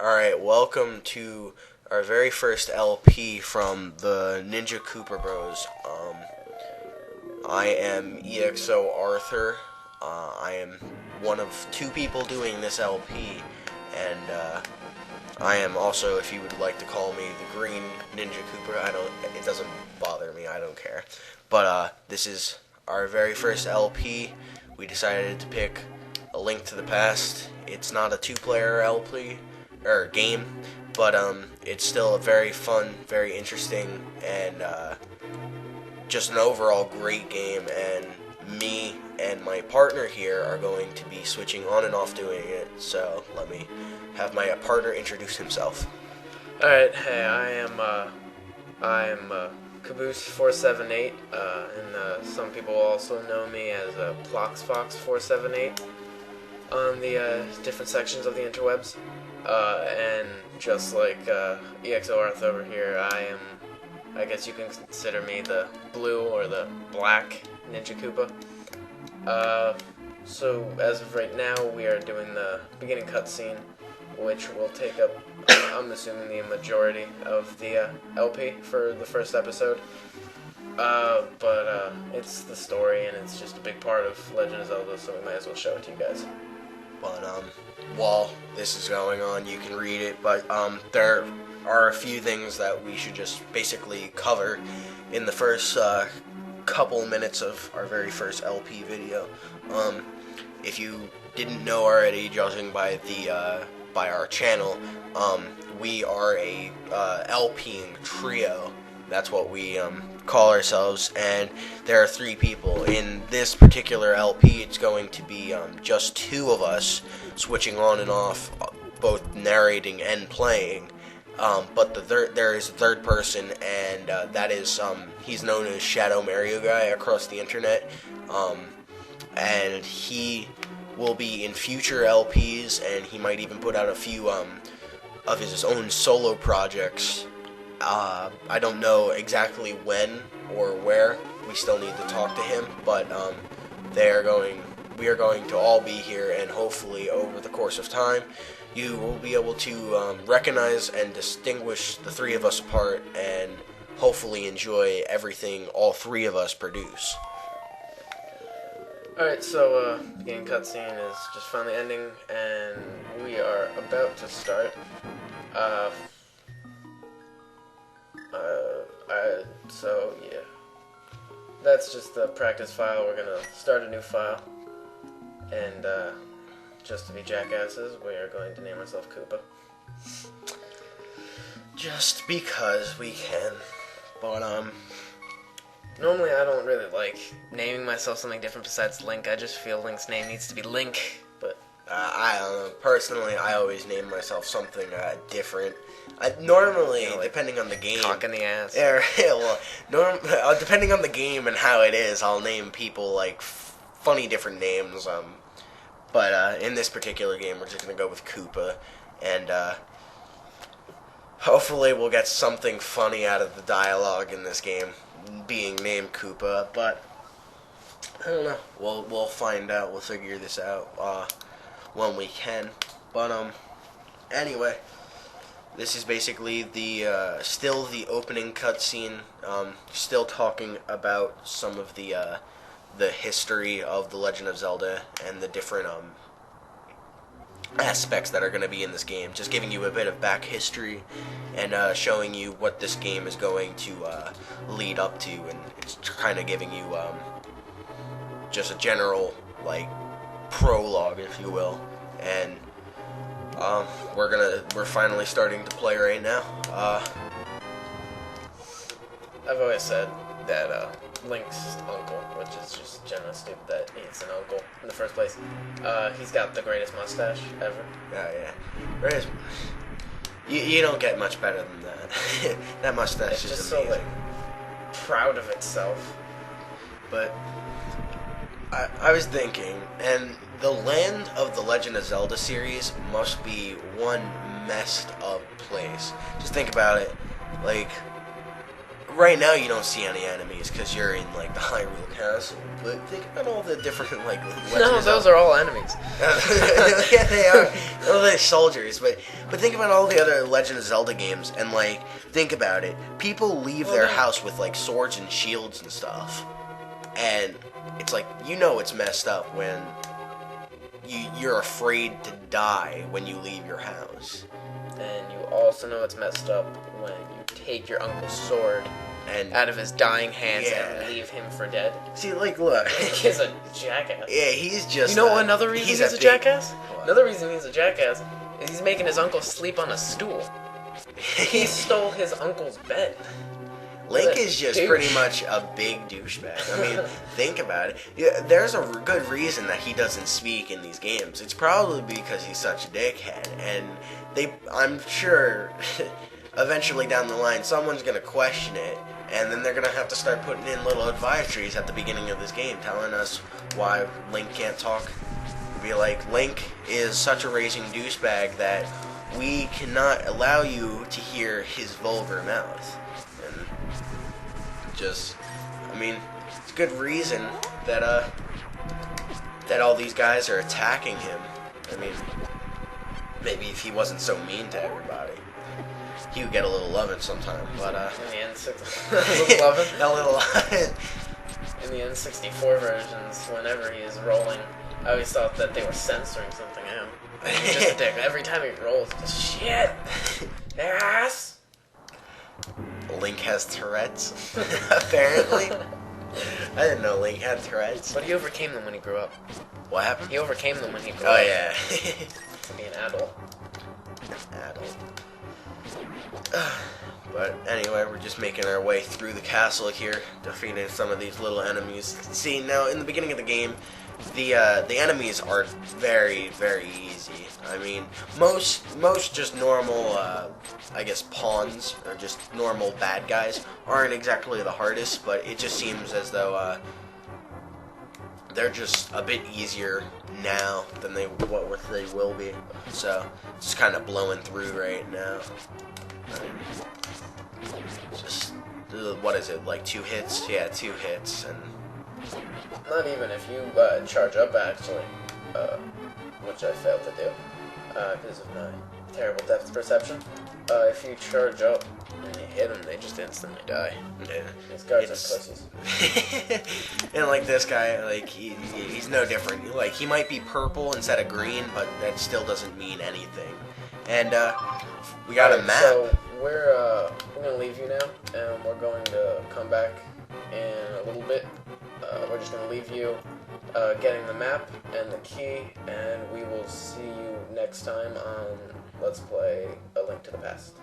Alright, welcome to our very first LP from the Ninja Cooper Bros. I am EXO Arthur. I am one of two people doing this LP, and I am also, if you would like to call me, the Green Ninja Cooper. It doesn't bother me, I don't care. But this is our very first LP. We decided to pick A Link to the Past. It's not a two-player LP or game, but it's still a very fun, very interesting, and just an overall great game. And me and my partner here are going to be switching on and off doing it. So let me have my partner introduce himself. Alright, hey, I am Caboose478, and some people also know me as PloxFox478 on the different sections of the interwebs. And just like EXO Arthur over here, I guess you can consider me the blue or the black Ninja Koopa. So as of right now, we are doing the beginning cutscene, which will take up, I'm assuming, the majority of the LP for the first episode. But it's the story, and it's just a big part of Legend of Zelda, so we might as well show it to you guys. But while this is going on, you can read it, but there are a few things that we should just basically cover in the first couple minutes of our very first LP video. If you didn't know already, judging by the by our channel, we are a LPing trio. That's what we call ourselves, and there are three people. In this particular LP, it's going to be just two of us switching on and off, both narrating and playing. But there is a third person, and that is, he's known as PaperMarioGuy across the internet, and he will be in future LPs, and he might even put out a few of his own solo projects. I don't know exactly when or where. We still need to talk to him, but we are going to all be here, and hopefully over the course of time you will be able to recognize and distinguish the three of us apart, and hopefully enjoy everything all three of us produce. Alright, so beginning cutscene is just finally ending, and we are about to start. So yeah, that's just the practice file. We're gonna start a new file, and just to be jackasses, we are going to name ourselves Koopa. Just because we can. But normally I don't really like naming myself something different besides Link. I just feel Link's name needs to be Link, but I don't know. Personally, I always name myself something different. Normally, like, depending on the game, cock in the ass. Yeah, well, depending on the game and how it is, I'll name people like funny different names. But in this particular game, we're just gonna go with Koopa, and hopefully we'll get something funny out of the dialogue in this game, being named Koopa. But I don't know. We'll find out. We'll figure this out when we can. But anyway. This is basically the still the opening cutscene. Still talking about some of the history of the Legend of Zelda and the different aspects that are going to be in this game. Just giving you a bit of back history and showing you what this game is going to lead up to, and it's kind of giving you just a general like prologue, if you will, and. We're finally starting to play right now. I've always said that Link's uncle, which is just generally stupid that he's an uncle in the first place, he's got the greatest mustache ever. Yeah. Greatest. You don't get much better than that. That mustache it's is just amazing. So like proud of itself. But I was thinking, and the land of the Legend of Zelda series must be one messed up place. Just think about it. Like, right now you don't see any enemies because you're in like the Hyrule Castle. But think about all the different like. No, those are all enemies. Yeah, they are. They're soldiers, but think about all the other Legend of Zelda games and like think about it. People leave their house with like swords and shields and stuff, and it's like it's messed up when you're afraid to die when you leave your house. And you also know it's messed up when you take your uncle's sword And out of his dying hands and leave him for dead. see, like, look, He's a jackass. yeah, he's just. You know another reason he's a big- jackass? Another reason he's a jackass is he's making his uncle sleep on a stool. He stole his uncle's bed. Link is just pretty much a big douchebag. I mean, think about it. Yeah, there's a good reason that he doesn't speak in these games. It's probably because he's such a dickhead, and I'm sure, eventually down the line, someone's gonna question it, and then they're gonna have to start putting in little advisories at the beginning of this game, telling us why Link can't talk. Be like, Link is such a raging douchebag that we cannot allow you to hear his vulgar mouth. And just, I mean, it's a good reason that that all these guys are attacking him. I mean, maybe if he wasn't so mean to everybody, he would get a little loving sometime. But in the N64, loving? a little loving. In the N64 versions, whenever he is rolling, I always thought that they were censoring something out. He's just a dick. Every time he rolls, just shit. Ass. Link has Tourette's, apparently. I didn't know Link had Tourette's. But he overcame them when he grew up. What happened? He overcame them when he grew Oh, up. yeah. To be an adult. Adult. But anyway, we're just making our way through the castle here, defeating some of these little enemies. See, now in the beginning of the game, the enemies are very, very easy. I mean, most just normal, I guess, pawns or just normal bad guys aren't exactly the hardest, but it just seems as though they're just a bit easier now than they will be. So just kind of blowing through right now. Just what is it, like 2 hits? Yeah, 2 hits, and Not even if you charge up, actually, which I failed to do because of my terrible depth perception. If you charge up and you hit them, they just instantly die. yeah. These guys are pussies. And like this guy, like he's no different. Like he might be purple instead of green, but that still doesn't mean anything. And we got a map. So we're gonna leave you now, and we're going to come back in a little bit. We're just gonna leave you getting the map and the key, and we will see you next time on Let's Play A Link to the Past.